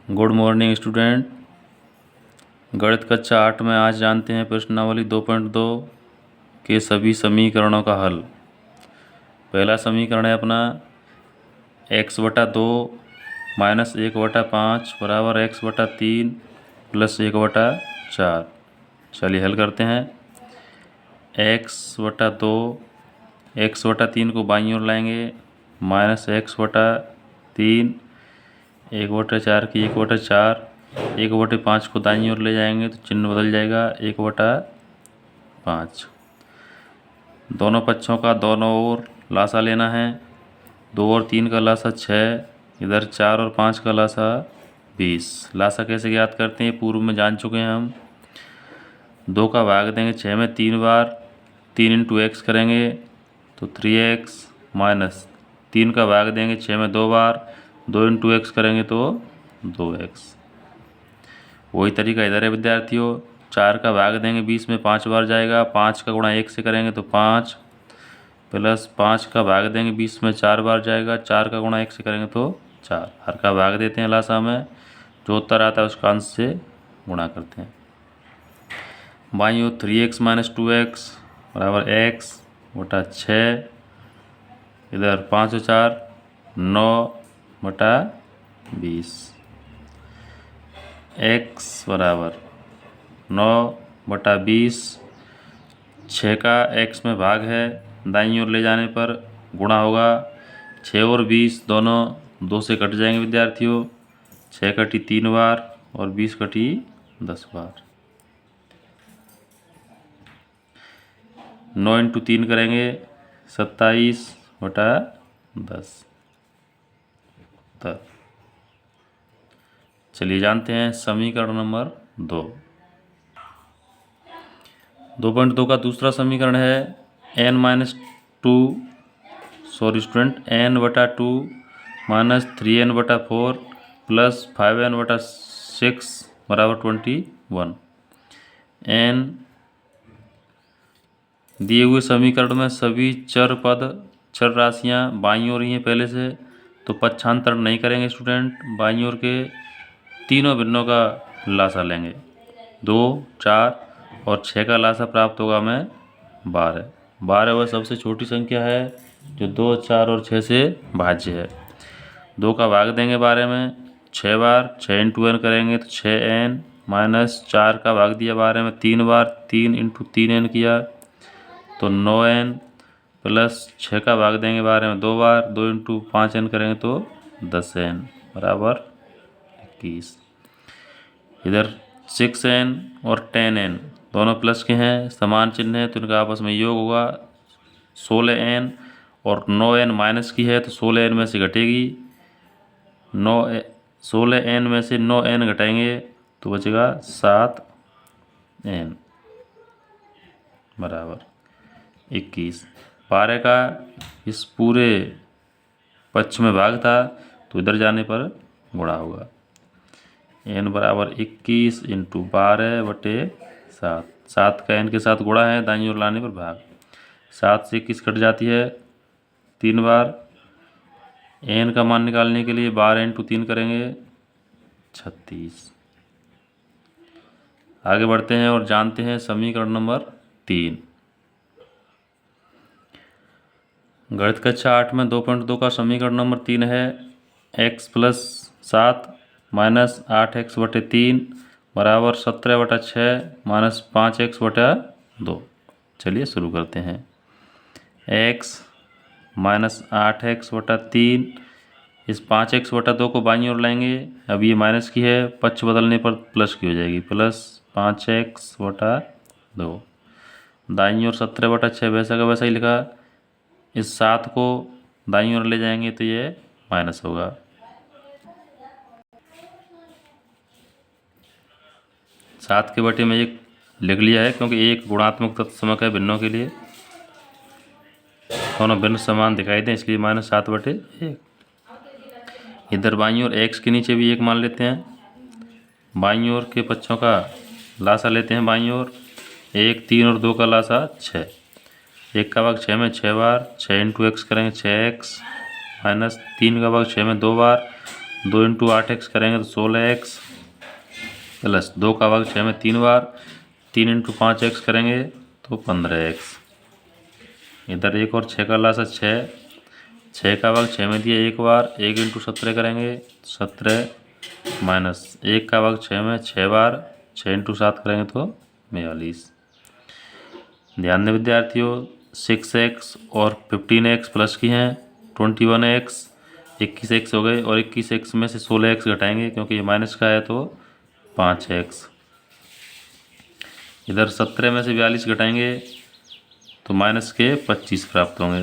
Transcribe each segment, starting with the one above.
Good morning student. गणित कक्षा 8 में आज जानते हैं प्रश्नावली 2.2 के सभी समीकरणों का हल। पहला समीकरण है अपना x/2 माइनस 1/5 बराबर x/3 प्लस 1/4। चलिए हल करते हैं। x/2 x/3 को बाईं ओर लाएंगे, माइनस x/3 1/4 की 1/4 1/5 को दाईं ओर ले जाएंगे तो चिन्ह बदल जाएगा 1/5। दोनों पक्षों का दोनों ओर लासा लेना है। 2 और 3 का लासा 6, इधर 4 और 5 का लासा 20। लासा कैसे ज्ञात करते हैं पूर्व में जान चुके हैं हम। 2 का भाग देंगे 6 में 3 बार, 3 इंटू एक्स करेंगे तो 3x माइनस 3 का भाग देंगे 6 में 2 बार, 2 इंटू एक्स करेंगे तो 2x। वही तरीका इधर है विद्यार्थियों। 4 का भाग देंगे 20 में 5 बार जाएगा, 5 का गुणा 1 से करेंगे तो 5 प्लस 5 का भाग देंगे 20 में 4 बार जाएगा, 4 का गुणा 1 से करेंगे तो 4। हर का भाग देते हैं लासा में, जो उत्तर आता है उसका अंश से गुणा करते हैं। बाईं ओर 3x माइनस 2x बराबर x/6, इधर 5 और 4 9/20। x बराबर 9/20। 6 का x में भाग है, दाईं ओर ले जाने पर गुणा होगा। 6 और 20 दोनों 2 से कट जाएंगे विद्यार्थियों। 6 कटी 3 बार और 20 कटी 10 बार। 9 इंटू 3 करेंगे 27/10। चलिए जानते हैं समीकरण नंबर 2। 2.2 का दूसरा समीकरण है n-2 n/2 minus 3n/4 plus 5n/6 बराबर 21। n दिए हुए समीकरण में सभी चर राशियां बाईं ओर ही हैं पहले से, तो पक्षांतर नहीं करेंगे स्टूडेंट। बाईं ओर के तीनों भिन्नों का लासा लेंगे। 2, 4 और 6 का लासा प्राप्त होगा हमें 12। 12 वह सबसे छोटी संख्या है जो 2, 4 और 6 से भाज्य है। 2 का भाग देंगे 12 में 6 बार, 6 इंटू एन करेंगे तो 6n माइनस 4 का भाग दिया 12 में 3 बार, 3 इंटू 3n किया तो 9n प्लस 6 का भाग देंगे 12 में 2 बार, 2 इंटू 5n करेंगे तो 10n बराबर 21। इधर 6n और 10n दोनों प्लस के हैं, समान चिन्ह है तो इनका आपस में योग होगा। 16n और 9n माइनस की है तो 16n में से घटेगी। 16n में से 9n घटाएंगे तो बचेगा 7n बराबर 21। 12 का इस पूरे पक्ष में भाग था तो इधर जाने पर गुणा होगा। n बराबर 21 इंटू 12/7। 7 का n के साथ गुणा है, दाईं ओर लाने पर भाग। 7 से 21 कट जाती है 3 बार। n का मान निकालने के लिए 12 इंटू 3 करेंगे 36। आगे बढ़ते हैं और जानते हैं समीकरण नंबर 3। गणित कक्षा 8 में 2.2 का समीकरण नंबर 3 है x+7 माइनस 8x/3 बराबर 17/6 माइनस 5x/2। चलिए शुरू करते हैं। x माइनस 8x/3, इस 5x/2 को बाईं ओर लाएंगे। अब ये माइनस की है, पक्ष बदलने पर प्लस की हो जाएगी, प्लस 5x/2। दाईं ओर 17/6 वैसा का वैसा ही लिखा। इस 7 को दाईं ओर ले जाएंगे तो ये माइनस होगा। 7 के बटे में 1 लिख लिया है क्योंकि एक गुणात्मक तत्समक है भिन्नों के लिए। दोनों भिन्न समान दिखाई दें इसलिए -7/1। इधर बाईं ओर x के नीचे भी 1 मान लेते हैं। बाईं ओर के पक्षों का लासा लेते हैं। बाईं ओर 1, 3 और 2 का लासा 6। 1 का भाग 6 में 6 बार, 6 इंटू एक्स करेंगे 6x माइनस 3 का भाग 6 में 2 बार, 2 इंटू 8x करेंगे तो 16x प्लस 2 का भाग 6 में 3 बार, 3 इंटू 5x करेंगे तो 15x। इधर एक और 6 का लासा 6 का भाग 6 में दिया एक बार, 1 इंटू 17 करेंगे 17 माइनस 1 का भाग 6 में 6 बार, 6 इंटू 7 करेंगे तो 42। ध्यान दें विद्यार्थियों, 6x और 15x प्लस की हैं, 21x 21x हो गए और 21x में से 16x घटाएंगे क्योंकि ये माइनस का है तो 5x। इधर 17 में से 42 घटाएंगे तो माइनस के 25 प्राप्त होंगे।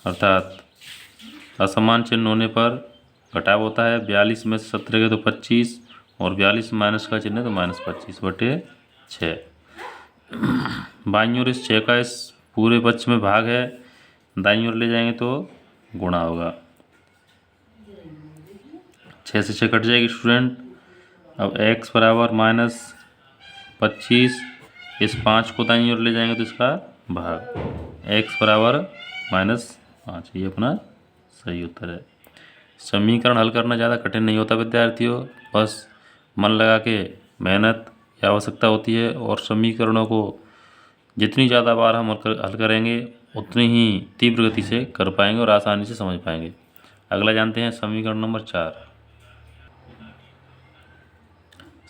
अर्थात असमान चिन्ह होने पर घटाव होता है। 42 में से 17 के तो 25 और 42 माइनस का चिन्ह है तो माइनस 25/6। बाईं ओर इस 6 का इस पूरे पक्ष में भाग है, दाईं ओर ले जाएंगे तो गुणा होगा। 6 से 6 कट जाएगी स्टूडेंट। अब x बराबर माइनस 25, इस 5 को दाईं ओर ले जाएंगे तो इसका भाग, x बराबर -5। ये अपना सही उत्तर है। समीकरण हल करना ज़्यादा कठिन नहीं होता विद्यार्थियों, बस मन लगा के मेहनत की आवश्यकता होती है और समीकरणों को जितनी ज़्यादा बार हम हल करेंगे उतनी ही तीव्र गति से कर पाएंगे और आसानी से समझ पाएंगे। अगला जानते हैं समीकरण नंबर 4।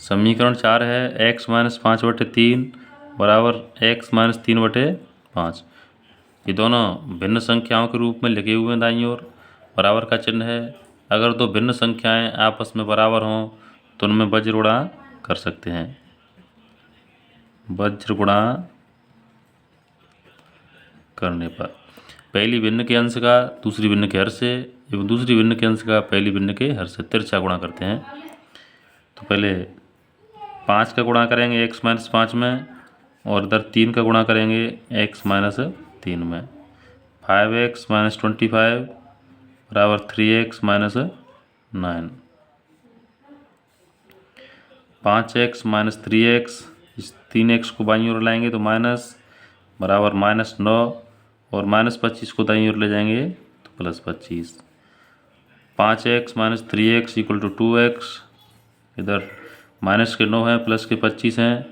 समीकरण 4 है x - 5/3 बराबर x - 3/5। ये दोनों भिन्न संख्याओं के रूप में लिखे हुए हैं दाईं ओर, बराबर का चिन्ह है। अगर दो भिन्न संख्याएं आपस में बराबर हों तो उनमें वज्र गुणा कर सकते हैं। वज्र गुणा करने पर पहली भिन्न के अंश का दूसरी भिन्न के हर से एवं दूसरी भिन्न के अंश का पहली भिन्न के हर से तिरछा गुणा करते हैं। तो पहले 5 का गुणा करेंगे x - 5 में और इधर 3 का गुणा करेंगे x - 3 में। 5x - 25 बराबर 3x - 9। 5x - 3x, इस 3x को बाईं ओर लाएंगे तो माइनस बराबर -9 और -25 को दाईं ओर ले जाएंगे तो +25। 5x - 3x = 2x। इधर माइनस के 9 हैं, प्लस के 25 हैं।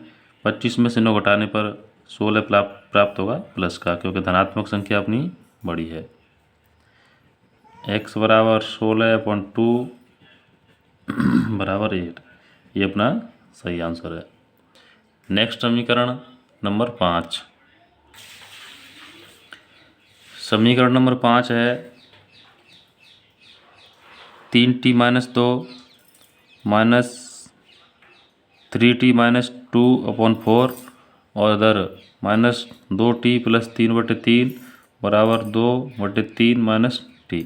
25 में से 9 घटाने पर 16 प्राप्त होगा प्लस का, क्योंकि धनात्मक संख्या अपनी बड़ी है। x बराबर 16/2 बराबर 8। ये अपना सही आंसर है। नेक्स्ट समीकरण नंबर 5। समीकरण नंबर 5 है 3t - 2 -3t - 2/4 और इधर -2t + 3/3 बराबर 2/3 - t।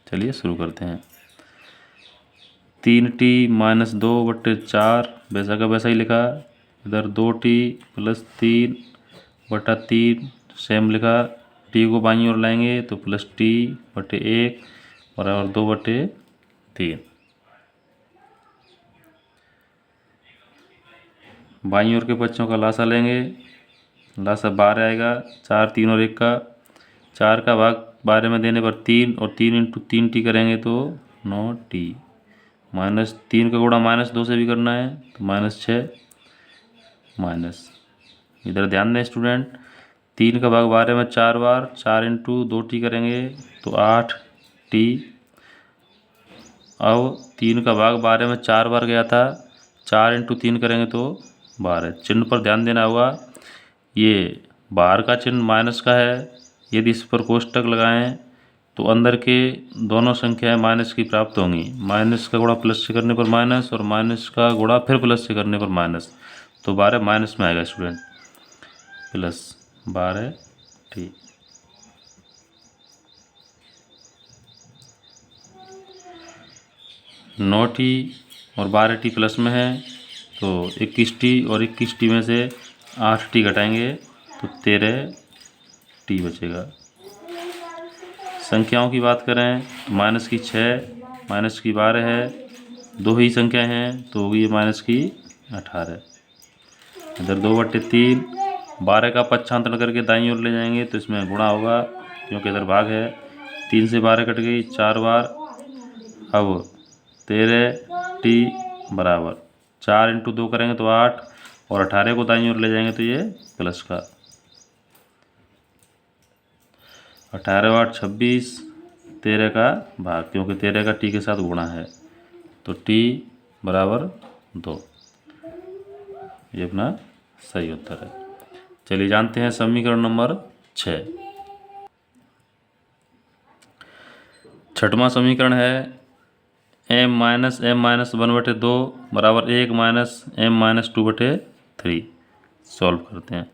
चलिए शुरू करते हैं। 3t - 2/4 वैसा का वैसा ही लिखा। इधर 2t + 3/3 सेम लिखा। t को बाईं ओर लाएंगे तो +t/1 बराबर 2/3। बाईं ओर के बच्चों का लासा लेंगे। लासा 12 आएगा। 4, 3 और 1 का 4 का भाग 12 में देने पर 3 और 3 इंटू 3t करेंगे तो 9t। -3 का गुणा -2 से भी करना है तो -6 माइनस। इधर ध्यान दें स्टूडेंट, 3 का भाग 12 में 4 बार, 4 इंटू 2t करेंगे तो 8t। अब 3 का भाग 12 में 4 बार गया था, 4 इंटू 3 करेंगे तो 12। चिन्ह पर ध्यान देना होगा, ये बाहर का चिन्ह माइनस का है। यदि इस पर कोष्टक लगाएं तो अंदर के दोनों संख्याएं माइनस की प्राप्त होंगी। माइनस का गुणा प्लस से करने पर माइनस और माइनस का गुणा फिर प्लस से करने पर माइनस, तो 12 माइनस में आएगा स्टूडेंट, +12t। (9t) और 12t प्लस में है तो 21t और 21t में से 8t घटाएंगे तो 13t बचेगा। संख्याओं की बात करें तो माइनस की 6 माइनस की 12 है, दो ही संख्या हैं तो होगी माइनस की 18। इधर 2/3, 12 का पक्षांतरण करके दाईं ओर ले जाएंगे तो इसमें गुणा होगा क्योंकि इधर भाग है। 3 से 12 कट गई, 4 बार। अब 13t बराबर 4 इंटू 2 करेंगे तो 8, और 18 को दाईं ओर ले जाएंगे तो ये प्लस का 18 8 26, 13 का भाग, क्योंकि 13 का t के साथ गुणा है तो t बराबर 2। ये अपना सही उत्तर है। चलिए जानते हैं समीकरण नंबर 6। छठवां समीकरण है m-1/2 बराबर 1 -m-2/3। सॉल्व करते हैं।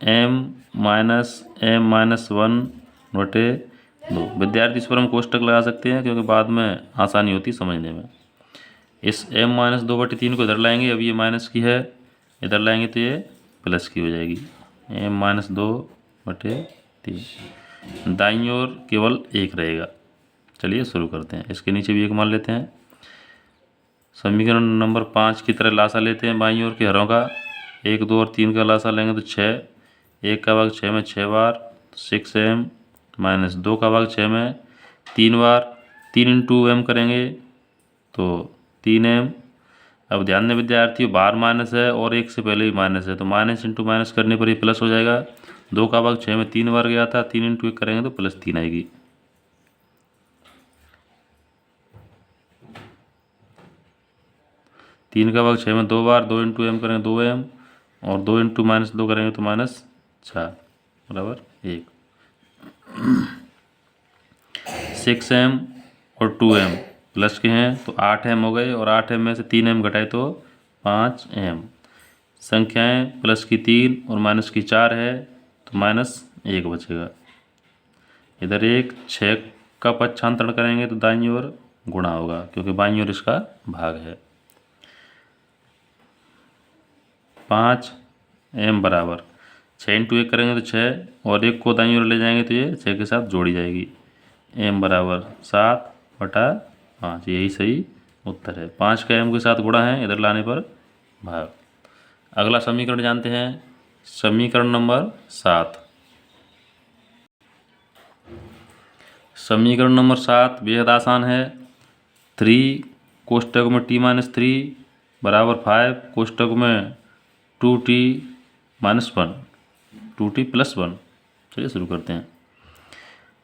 m-m-1/2। विद्यार्थी इस पर हम कोष्टक लगा सकते हैं क्योंकि बाद में आसानी होती समझने में। इस m-2/3 को इधर लाएंगे, अब ये माइनस की है, इधर लाएंगे तो ये प्लस की हो जाएगी। m-2/3 दाईं ओर केवल 1 रहेगा। चलिए शुरू करते हैं। इसके नीचे भी 1 मान लेते हैं। समीकरण नंबर 5 की तरह लासा लेते हैं बाईं ओर के हरों का। 1 2 और 3 का लासा लेंगे तो 6। 1 का भाग 6 में 6 बार, 6m माइनस 2 का भाग 6 में 3 बार। 3 इंटू m करेंगे तो 3m। अब ध्यान दें विद्यार्थियों, बाहर माइनस है और 1 से पहले ही माइनस है, तो माइनस इंटू माइनस करने पर ही प्लस हो जाएगा। 2 का भाग 6 में 3 बार गया था, 3 इंटू 1 करेंगे तो प्लस 3 आएगी। 3 का भाग 6 में 2 बार, 2 इंटू m करेंगे 2m, और 2 इंटू -2 करेंगे तो -4 बराबर 1। 6m और 2m प्लस के हैं तो 8m हो गए, और 8m में से 3m घटाए तो 5m। संख्याएं प्लस की 3 और माइनस की 4 है तो -1 बचेगा। इधर 1 6 का पक्षांतरण करेंगे तो दाईं ओर गुणा होगा, क्योंकि बाईं ओर इसका भाग है। 5m बराबर 6 इंटू 1 करेंगे तो 6, और 1 को दाईं ओर ले जाएंगे तो ये 6 के साथ जोड़ी जाएगी। m बराबर 7/5, यही सही उत्तर है। 5 का m के साथ गुणा है, इधर लाने पर भाग। अगला समीकरण जानते हैं, समीकरण नंबर 7। समीकरण नंबर 7 बेहद आसान है। 3 कोष्टक में t-3 बराबर 5 कोष्टक में 2t-1 2t + 1। चलिए शुरू करते हैं।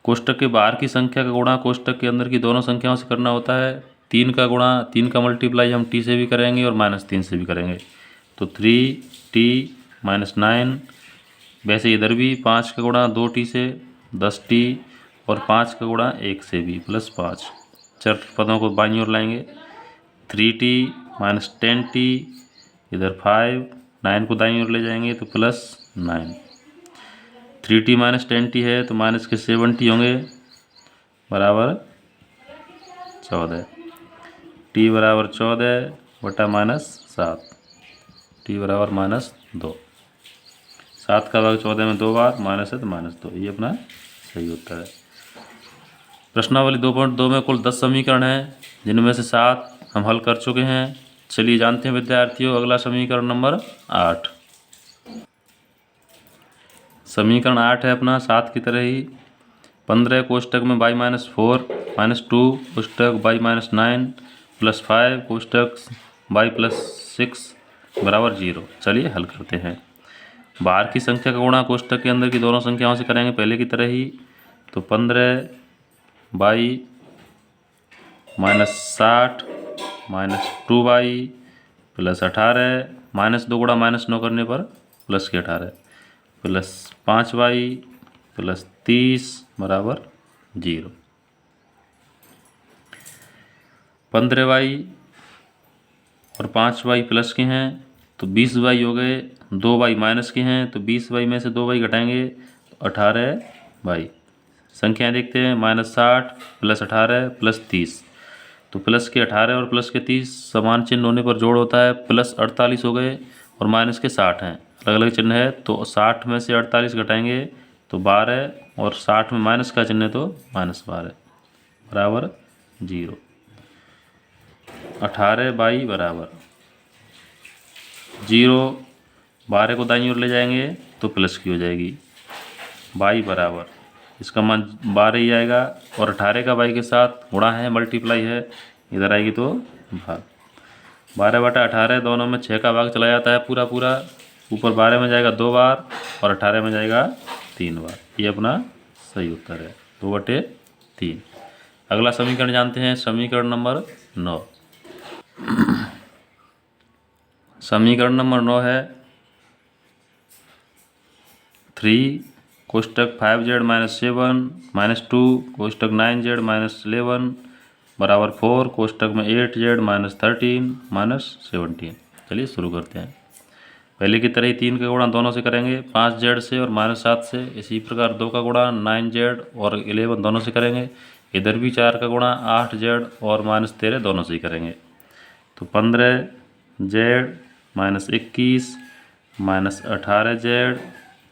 कोष्टक के बाहर की संख्या का गुणा कोष्टक के अंदर की दोनों संख्याओं से करना होता है। 3 का गुणा 3 का मल्टीप्लाई हम t से भी करेंगे और -3 से भी करेंगे, तो 3t-9। वैसे इधर भी 5 का गुणा 2t से 10t, और 5 का गुणा 1 से भी +5। चर पदों को बाईं ओर लाएंगे। 3t - 10t, इधर 5, 9 को दाईं ओर ले जाएंगे तो +9। 3t - 10t है तो माइनस के 7t होंगे बराबर 14। t बराबर 14/-7, t बराबर -2। 7 का भाग 14 में 2 बार, माइनस है तो -2। ये अपना सही उत्तर है। प्रश्नावली 2.2 में कुल 10 समीकरण हैं, जिनमें से 7 हम हल कर चुके हैं। चलिए जानते हैं विद्यार्थियों अगला समीकरण नंबर 8। समीकरण 8 है अपना 7 की तरह ही। 15 कोष्टक में y-4 -2 कोष्टक y-9 +5 कोष्टक y+6 बराबर 0। चलिए हल करते हैं। बाहर की संख्या का गुणा कोष्टक के अंदर की दोनों संख्याओं से करेंगे पहले की तरह ही, तो 15 y -60 -2y +18 -2 गुणा -9 करने पर प्लस के 18 +5y +30 बराबर 0। 15y और 5y प्लस के हैं तो 20y हो गए। 2y माइनस के हैं तो 20y में से 2y घटाएंगे तो 18y। संख्याएं देखते हैं, -60 +18 +30, तो प्लस के 18 और प्लस के 30 समान चिन्ह होने पर जोड़ होता है, +48 हो गए, और माइनस के 60 हैं, अलग अलग चिन्ह है, तो 60 में से 48 घटाएंगे तो 12, और 60 में माइनस का चिन्ह है तो -12 बराबर 0। 18y बराबर 0 12 को दाईं ओर ले जाएंगे तो प्लस की हो जाएगी। y बराबर इसका मान 12 ही आएगा और 18 का y के साथ गुणा है, मल्टीप्लाई है, इधर आएगी तो भाग। 12/18 दोनों में 6 का भाग चला जाता है पूरा पूरा, ऊपर 12 में जाएगा 2 बार और 18 में जाएगा 3 बार। ये अपना सही उत्तर है, 2/3। अगला समीकरण जानते हैं, समीकरण नंबर 9। समीकरण नंबर 9 है 3 कोष्टक 5z - 7 - 2 कोष्टक 9z - 11 बराबर 4 कोष्टक में 8z - 13 - 17। चलिए शुरू करते हैं। पहले की तरह ही 3 का गुणा दोनों से करेंगे, 5z से और -7 से। इसी प्रकार 2 का गुणा 9z और 11 दोनों से करेंगे। इधर भी 4 का गुणा 8z और -13 दोनों से ही करेंगे। तो 15z - 21 - 18z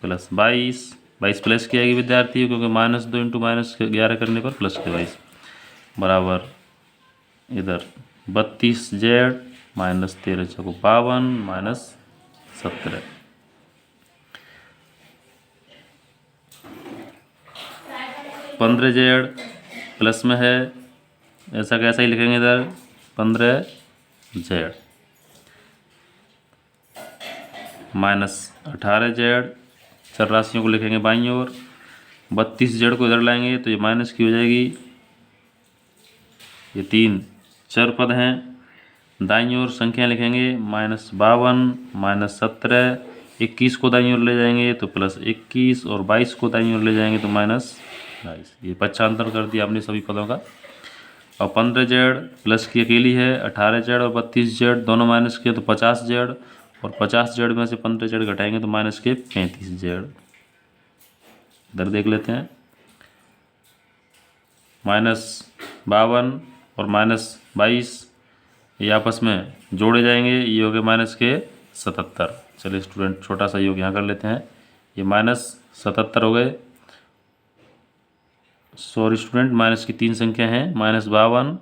प्लस 22 प्लस की आएगी विद्यार्थी, क्योंकि -2 × -11 करने पर प्लस के 22 बराबर इधर 32z - 13 × 52 - 17। (15z) प्लस में है, ऐसा कैसा ही लिखेंगे इधर 15z -18z, चर राशियों को लिखेंगे बाईं ओर। 32z को इधर लाएंगे तो ये माइनस की हो जाएगी। ये 3 चर पद हैं, दाईं ओर संख्या लिखेंगे -52 - 17। 21 को दाईं ओर ले जाएंगे तो +21 और 22 को दाईं ओर ले जाएंगे तो -22। ये पक्षांतर कर दिया हमने सभी पदों का। और 15z प्लस की अकेली है, 18z और 32z दोनों माइनस किए तो 50z, और 50z में से 15z घटाएंगे तो माइनस के 35z। इधर देख लेते हैं, -52 और -22 ये आपस में जोड़े जाएंगे, ये हो गए माइनस के 77। चलिए स्टूडेंट छोटा सा योग यहाँ कर लेते हैं, ये -77 हो गए। सॉरी स्टूडेंट, माइनस की 3 संख्या हैं, -52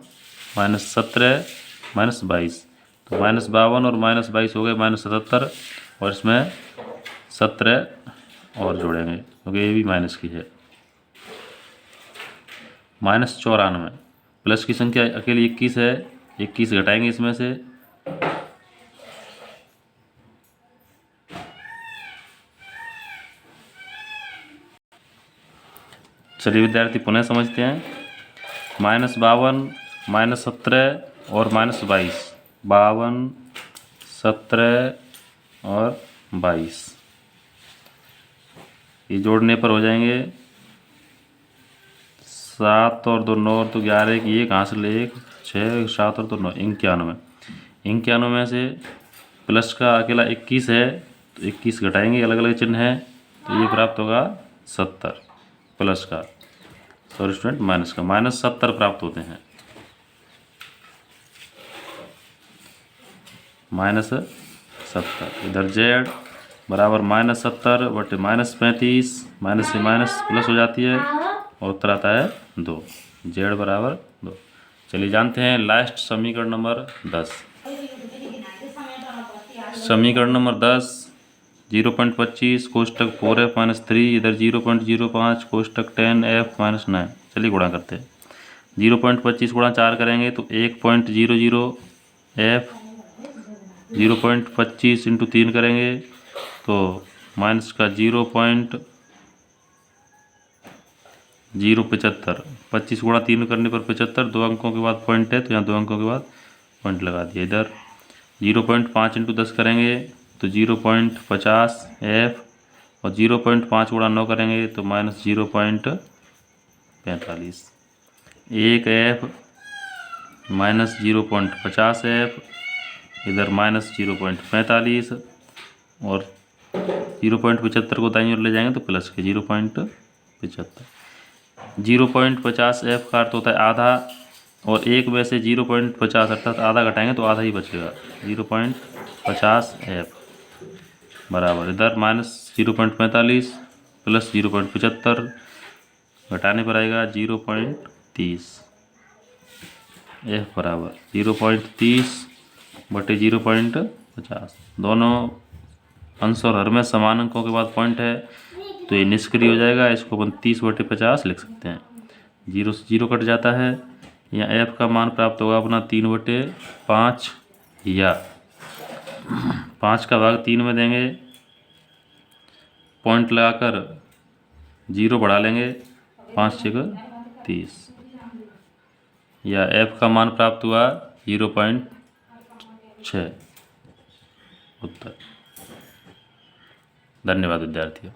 -17 -22। तो -52 और -22 हो गए -77, और इसमें 17 और जोड़ेंगे क्योंकि ये भी माइनस की है। -94 प्लस की संख्या अकेली 21 है, 21 घटाएंगे इसमें से, चलिए विद्यार्थी पुनः समझते हैं। -52 -17 और -22, 52 17 और 22 ये जोड़ने पर हो जाएंगे 7 और 2 9 तो 11 की 1 हासिल 1 6 7 और 2 9 91। 91 में से प्लस का अकेला 21 है तो 21 घटाएंगे, अलग अलग चिन्ह है, तो ये प्राप्त होगा 70। प्लस का, सॉरी स्टूडेंट माइनस का, -70 प्राप्त होते हैं। -70 इधर z बराबर -70 बटे -35, माइनस से माइनस प्लस हो जाती है और उत्तर आता है 2, z बराबर 2। चलिए जानते हैं लास्ट समीकरण नंबर 10। समीकरण नंबर 10 0.25 कोष्टक 4f - 3 इधर 0.05 कोष्टक 10f - 9। चलिए गुणा करते हैं। 0.25 गुणा 4 करेंगे तो 1.00f, 0.25 × 3 करेंगे तो माइनस का 0.075। 25 गुणा 3 करने पर 75, 2 अंकों के बाद पॉइंट है तो यहाँ 2 अंकों के बाद पॉइंट लगा दिया। इधर 0.5 × 10 करेंगे तो 0.50f, और 0.5 गुणा 9 करेंगे तो -0.45। 1f -0.50f, इधर -0.45 और 0.75 को दाईं ओर ले जाएंगे तो प्लस के 0.75। 0.50f का अर्थ होता है आधा, और 1 में से 0.50 अर्थात आधा घटाएंगे तो आधा ही बचेगा। 0.50f बराबर इधर -0.45 प्लस 0.75 घटाने पर आएगा 0.30। f बराबर 0.30 बटे 0.50, दोनों अंश और हर में समान अंकों के बाद पॉइंट है तो ये निष्क्रिय हो जाएगा। इसको अपन 30/50 लिख सकते हैं। 0 से 0 कट जाता है। यहाँ एफ का मान प्राप्त होगा अपना 3/5 या 5 का भाग 3 में देंगे, पॉइंट लगाकर 0 बढ़ा लेंगे, 5 × 30 या एफ का मान प्राप्त हुआ 0.6 उत्तर। धन्यवाद विद्यार्थियों।